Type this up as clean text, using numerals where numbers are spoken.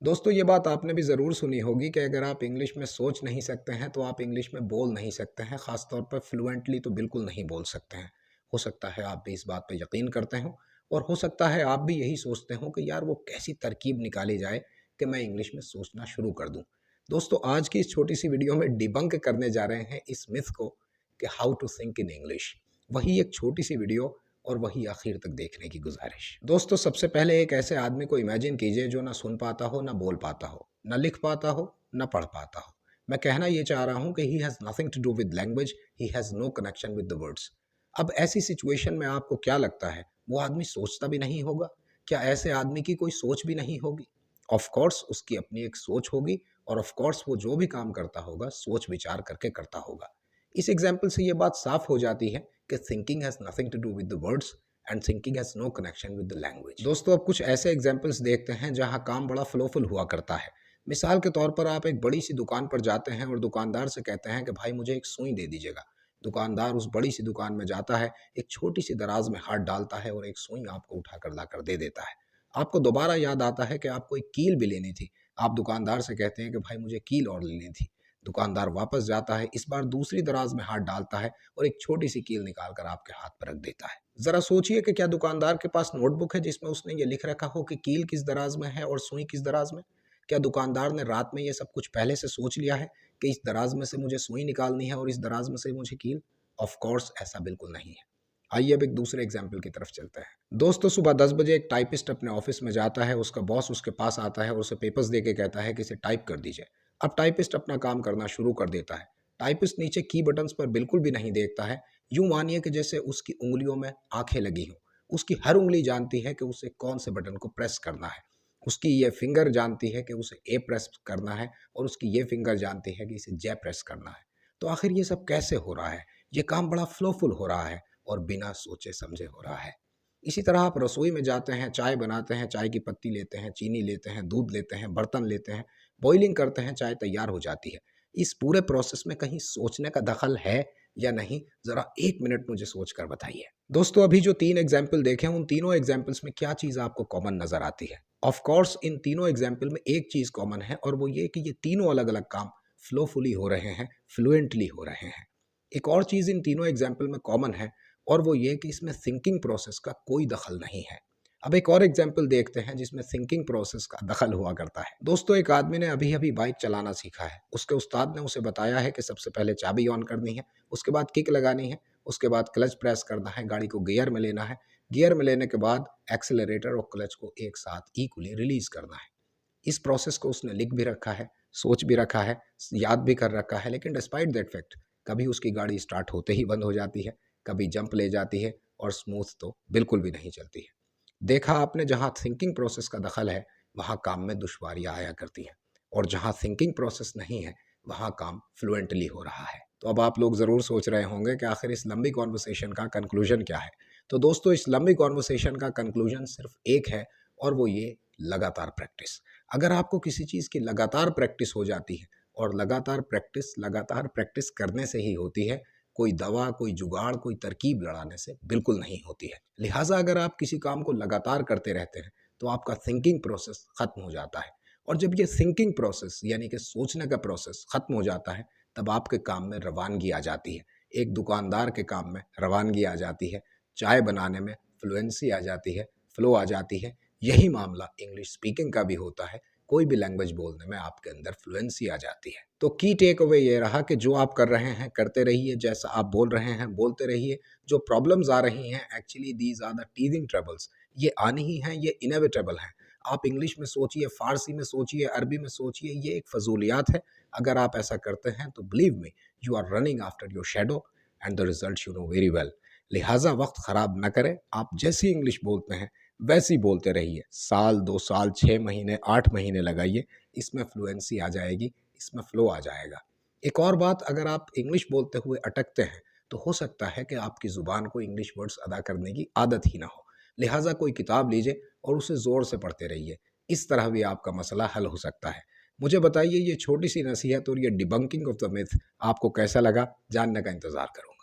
दोस्तों ये बात आपने भी ज़रूर सुनी होगी कि अगर आप इंग्लिश में सोच नहीं सकते हैं तो आप इंग्लिश में बोल नहीं सकते हैं, ख़ास तौर पर फ्लुएंटली तो बिल्कुल नहीं बोल सकते हैं। हो सकता है आप भी इस बात पे यकीन करते हो और हो सकता है आप भी यही सोचते हो कि यार वो कैसी तरकीब निकाली जाए कि मैं इंग्लिश में सोचना शुरू कर दूँ। दोस्तों आज की इस छोटी सी वीडियो में डिबंक करने जा रहे हैं इस मिथ को कि how to think in English. वही एक छोटी सी वीडियो और वही आखिर तक देखने की गुजारिश। दोस्तों सबसे पहले एक ऐसे आदमी को इमेजिन कीजिए जो ना सुन पाता हो, ना बोल पाता हो, ना लिख पाता हो, ना पढ़ पाता हो। मैं कहना ये चाह रहा हूँ कि he has nothing to do with language, he has no connection with the words. अब ऐसी सिचुएशन में आपको क्या लगता है वो आदमी सोचता भी नहीं होगा? क्या ऐसे आदमी की कोई सोच भी नहीं होगी? ऑफ कोर्स उसकी अपनी एक सोच होगी और ऑफ कोर्स वो जो भी काम करता होगा सोच विचार करके करता होगा। इस एग्जाम्पल से ये बात साफ हो जाती है कि thinking has nothing to do with the words and thinking has no connection with the language. दोस्तों अब कुछ ऐसे एग्जाम्पल्स देखते हैं जहां काम बड़ा फ्लोफुल हुआ करता है। मिसाल के तौर पर आप एक बड़ी सी दुकान पर जाते हैं और दुकानदार से कहते हैं कि भाई मुझे एक सुई दे दीजिएगा। दुकानदार उस बड़ी सी दुकान में जाता है, एक छोटी सी दराज में हाथ डालता है और एक सुई आपको उठाकर लाकर दे देता है। आपको दोबारा याद आता है कि आपको एक कील भी लेनी थी। आप दुकानदार से कहते हैं कि भाई मुझे कील और लेनी थी। दुकानदार वापस जाता है, इस बार दूसरी दराज में हाथ डालता है और एक छोटी सी कील निकाल कर आपके हाथ पर रख देता है। जरा सोचिए कि क्या दुकानदार के पास नोटबुक है जिसमें उसने ये लिख रखा हो कि कील किस दराज में है और सुई किस दराज में? क्या दुकानदार ने रात में ये सब कुछ पहले से सोच लिया है कि इस दराज में से मुझे सुई निकालनी है और इस दराज में से मुझे कील? ऑफ कोर्स ऐसा बिल्कुल नहीं है। आइए अब एक दूसरे एग्जाम्पल की तरफ चलते हैं। दोस्तों सुबह 10 बजे एक टाइपिस्ट अपने ऑफिस में जाता है, उसका बॉस उसके पास आता है और उसे पेपर्स दे के कहता है कि इसे टाइप कर दीजिए। अब टाइपिस्ट अपना काम करना शुरू कर देता है। टाइपिस्ट नीचे की बटन्स पर बिल्कुल भी नहीं देखता है। यूं मानिए कि जैसे उसकी उंगलियों में आंखें लगी हों। उसकी हर उंगली जानती है कि उसे कौन से बटन को प्रेस करना है। उसकी ये फिंगर जानती है कि उसे ए प्रेस करना है और उसकी ये फिंगर जानती है कि इसे जे प्रेस करना है। तो आखिर ये सब कैसे हो रहा है? ये काम बड़ा फ्लोफुल हो रहा है और बिना सोचे समझे हो रहा है। इसी तरह आप रसोई में जाते हैं, चाय बनाते हैं, चाय की पत्ती लेते हैं, चीनी लेते हैं, दूध लेते हैं, बर्तन लेते हैं, बॉइलिंग करते हैं, चाय तैयार हो जाती है। इस पूरे प्रोसेस में कहीं सोचने का दखल है या नहीं? ज़रा 1 मिनट मुझे सोच कर बताइए। दोस्तों अभी जो 3 एग्ज़ाम्पल देखे उन तीनों एग्ज़ाम्पल्स में क्या चीज़ आपको कॉमन नज़र आती है? ऑफ कोर्स इन तीनों एग्ज़ाम्पल में एक चीज़ कॉमन है और वो ये कि ये तीनों अलग-अलग काम फ्लोफुली हो रहे हैं, फ्लुएंटली हो रहे हैं। एक और चीज़ इन तीनों एग्ज़ाम्पल में कॉमन है और वो ये कि इसमें थिंकिंग प्रोसेस का कोई दखल नहीं है। अब एक और एग्जाम्पल देखते हैं जिसमें थिंकिंग प्रोसेस का दखल हुआ करता है। दोस्तों एक आदमी ने अभी अभी बाइक चलाना सीखा है। उसके उस्ताद ने उसे बताया है कि सबसे पहले चाबी ऑन करनी है, उसके बाद किक लगानी है, उसके बाद क्लच प्रेस करना है, गाड़ी को गियर में लेना है, गियर में लेने के बाद एक्सेलरेटर और क्लच को एक साथ इक्वली रिलीज करना है। इस प्रोसेस को उसने लिख भी रखा है, सोच भी रखा है, याद भी कर रखा है, लेकिन डिस्पाइट दैट फैक्ट कभी उसकी गाड़ी स्टार्ट होते ही बंद हो जाती है, कभी जंप ले जाती है और स्मूथ तो बिल्कुल भी नहीं चलती है। देखा आपने, जहाँ थिंकिंग प्रोसेस का दखल है वहाँ काम में दुश्वारियाँ आया करती हैं और जहाँ थिंकिंग प्रोसेस नहीं है वहाँ काम फ्लुएंटली हो रहा है। तो अब आप लोग ज़रूर सोच रहे होंगे कि आखिर इस लंबी कॉन्वर्सेशन का कंक्लूजन क्या है। तो दोस्तों इस लंबी कॉन्वर्सेशन का कंक्लूजन सिर्फ एक है और वो ये, लगातार प्रैक्टिस। अगर आपको किसी चीज़ की लगातार प्रैक्टिस हो जाती है और लगातार प्रैक्टिस करने से ही होती है, कोई दवा, कोई जुगाड़, कोई तरकीब लड़ाने से बिल्कुल नहीं होती है। लिहाजा अगर आप किसी काम को लगातार करते रहते हैं तो आपका थिंकिंग प्रोसेस ख़त्म हो जाता है और जब ये थिंकिंग प्रोसेस यानी कि सोचने का प्रोसेस ख़त्म हो जाता है तब आपके काम में रवानगी आ जाती है। एक दुकानदार के काम में रवानगी आ जाती है, चाय बनाने में फ्लुएंसी आ जाती है, फ्लो आ जाती है। यही मामला इंग्लिश स्पीकिंग का भी होता है। कोई भी लैंग्वेज बोलने में आपके अंदर फ्लुएंसी आ जाती है। तो की टेक अवे ये रहा कि जो आप कर रहे हैं करते रहिए, जैसा आप बोल रहे हैं बोलते रहिए। जो प्रॉब्लम्स आ रही हैं actually these are the teasing troubles, ये आनी ही हैं, ये इनएविटेबल हैं। आप इंग्लिश में सोचिए, फारसी में सोचिए, अरबी में सोचिए, ये एक फजूलियात है। अगर आप ऐसा करते हैं तो believe me you are running after your shadow and the result you know very well. लिहाजा वक्त ख़राब न करें, आप जैसी इंग्लिश बोलते हैं वैसे ही बोलते रहिए। साल 2 साल 6 महीने 8 महीने लगाइए, इसमें फ्लुएंसी आ जाएगी, इसमें फ़्लो आ जाएगा। एक और बात, अगर आप इंग्लिश बोलते हुए अटकते हैं तो हो सकता है कि आपकी ज़ुबान को इंग्लिश वर्ड्स अदा करने की आदत ही ना हो। लिहाजा कोई किताब लीजिए और उसे ज़ोर से पढ़ते रहिए। इस तरह भी आपका मसला हल हो सकता है। मुझे बताइए ये छोटी सी नसीहत और ये डिबंकिंग ऑफ द मिथ आपको कैसा लगा? जानने का इंतज़ार करूँगा।